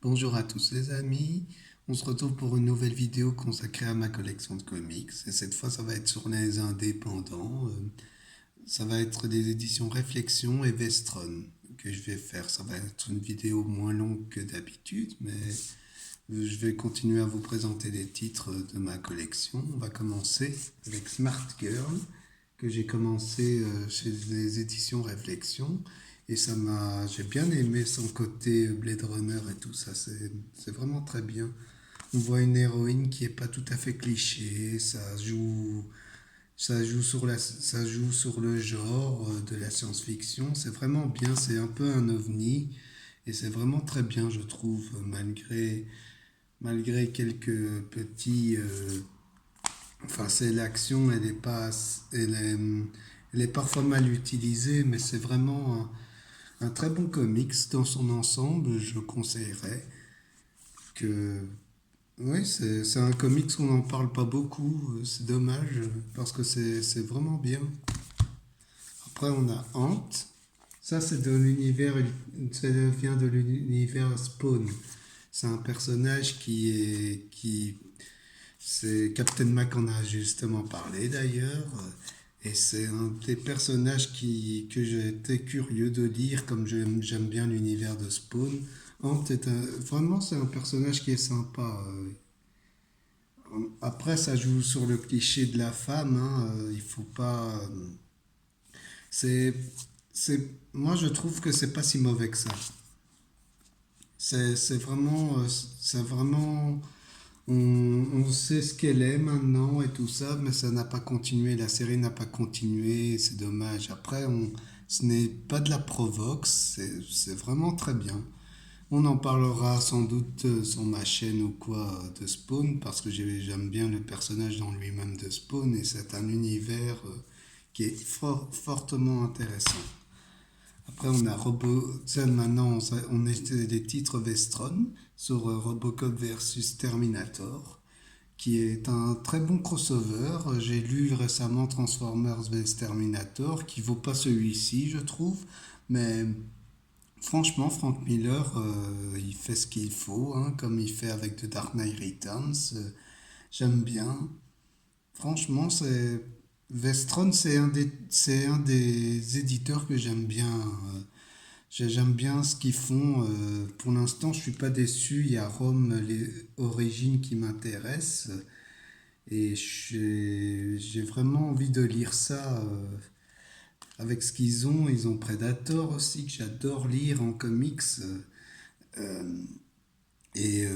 Bonjour à tous les amis, on se retrouve pour une nouvelle vidéo consacrée à ma collection de comics et cette fois ça va être sur les indépendants, ça va être des éditions Réflexion et Vestron que je vais faire. Ça va être une vidéo moins longue que d'habitude mais je vais continuer à vous présenter les titres de ma collection. On va commencer avec Smart Girl que j'ai commencé chez les éditions Réflexion. Et j'ai bien aimé son côté Blade Runner et tout ça, c'est vraiment très bien. On voit une héroïne qui est pas tout à fait cliché, ça joue sur le genre de la science-fiction, c'est vraiment bien, c'est un peu un ovni, et c'est vraiment très bien, je trouve, malgré quelques petits, enfin, c'est l'action, elle est parfois mal utilisée, mais c'est vraiment un très bon comics dans son ensemble, je conseillerais que... Oui, c'est un comics qu'on n'en parle pas beaucoup, c'est dommage, parce que c'est vraiment bien. Après, on a Ant, ça c'est de l'univers, ça vient de l'univers Spawn. C'est un personnage c'est Captain Mac en a justement parlé d'ailleurs, et c'est un des personnages que j'ai été curieux de lire, comme j'aime bien l'univers de Spawn. Ant vraiment c'est un personnage qui est sympa. Après ça joue sur le cliché de la femme, hein, il faut pas. C'est, moi je trouve que c'est pas si mauvais que ça. C'est vraiment on sait ce qu'elle est maintenant et tout ça, mais ça n'a pas continué. La série n'a pas continué, c'est dommage. Ce n'est pas de la provoque, c'est vraiment très bien. On en parlera sans doute sur ma chaîne ou quoi de Spawn, parce que j'aime bien le personnage dans lui-même de Spawn, et c'est un univers qui est fortement intéressant. Après, on a maintenant, on est des titres Vestron sur Robocop versus Terminator, qui est un très bon crossover. J'ai lu récemment Transformers vs Terminator, qui vaut pas celui-ci, je trouve, mais franchement, Frank Miller, il fait ce qu'il faut, hein, comme il fait avec The Dark Knight Returns. J'aime bien. Franchement, Vestron, c'est un des éditeurs que j'aime bien. J'aime bien ce qu'ils font. Pour l'instant, je suis pas déçu. Il y a Rome, les origines qui m'intéressent. Et j'ai vraiment envie de lire ça avec ce qu'ils ont. Ils ont Predator aussi, que j'adore lire en comics. Euh,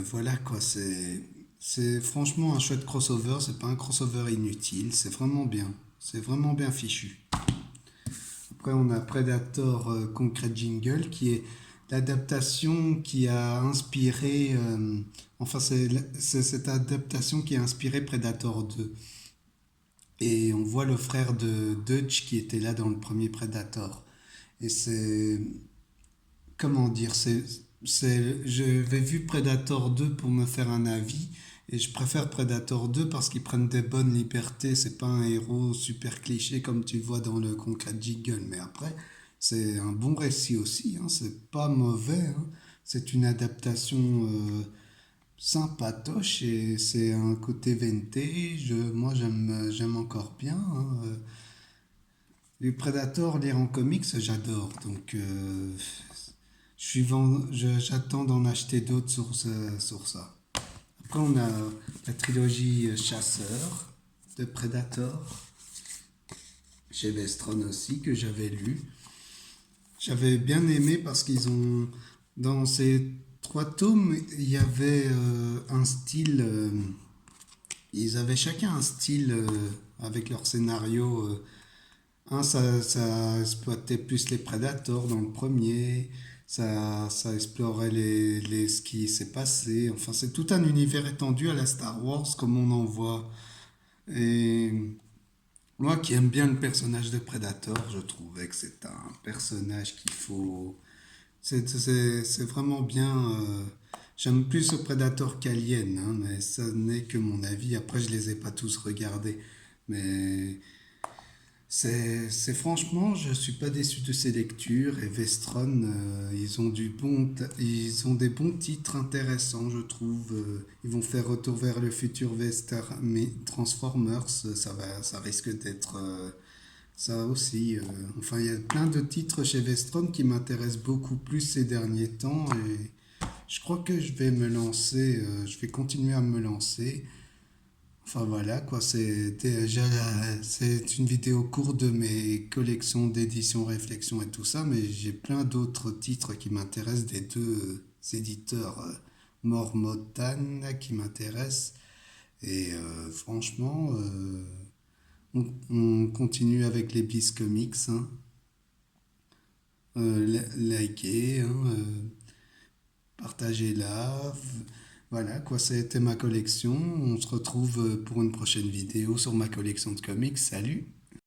voilà quoi, c'est franchement un chouette crossover. C'est pas un crossover inutile. C'est vraiment bien. C'est vraiment bien fichu. Après, on a Predator Concrete Jungle, qui est l'adaptation qui a inspiré. Enfin, c'est cette adaptation qui a inspiré Predator 2. Et on voit le frère de Dutch qui était là dans le premier Predator. Et c'est. Comment dire, j'avais vu Predator 2 pour me faire un avis, et je préfère Predator 2 parce qu'ils prennent des bonnes libertés. C'est pas un héros super cliché comme tu vois dans le Concrete Jungle, mais après c'est un bon récit aussi, hein, c'est pas mauvais, hein. C'est une adaptation sympatoche, et c'est un côté vintage. Moi j'aime encore bien, hein. Les Predators, lire en comics, j'adore. Donc, j'attends d'en acheter d'autres sur ça. Après, on a la trilogie Chasseur de Predator, chez Vestron aussi, que j'avais lu. J'avais bien aimé parce dans ces trois tomes, il y avait un style, ils avaient chacun un style avec leur scénario. Ça exploitait plus les prédateurs dans le premier, ça explorait ce qui s'est passé. Enfin, c'est tout un univers étendu à la Star Wars comme on en voit. Et moi qui aime bien le personnage de Predator, je trouvais que c'est un personnage qu'il faut... C'est vraiment bien... j'aime plus ce Predator qu'Alien, hein, mais ça n'est que mon avis. Après, je les ai pas tous regardés. Mais C'est franchement, je suis pas déçu de ces lectures et Vestron, ils ont des bons titres intéressants, je trouve. Ils vont faire Retour vers le futur mais Transformers, ça risque d'être ça aussi. Enfin, il y a plein de titres chez Vestron qui m'intéressent beaucoup plus ces derniers temps et je crois que je vais me lancer, je vais continuer à me lancer. Enfin voilà quoi, c'est une vidéo courte de mes collections d'éditions, réflexions et tout ça, mais j'ai plein d'autres titres qui m'intéressent des deux éditeurs Mormotan qui m'intéressent. Et franchement, on continue avec les Bliss Comics, hein. Likez, hein, partagez-la. Voilà quoi, c'était ma collection. On se retrouve pour une prochaine vidéo sur ma collection de comics. Salut!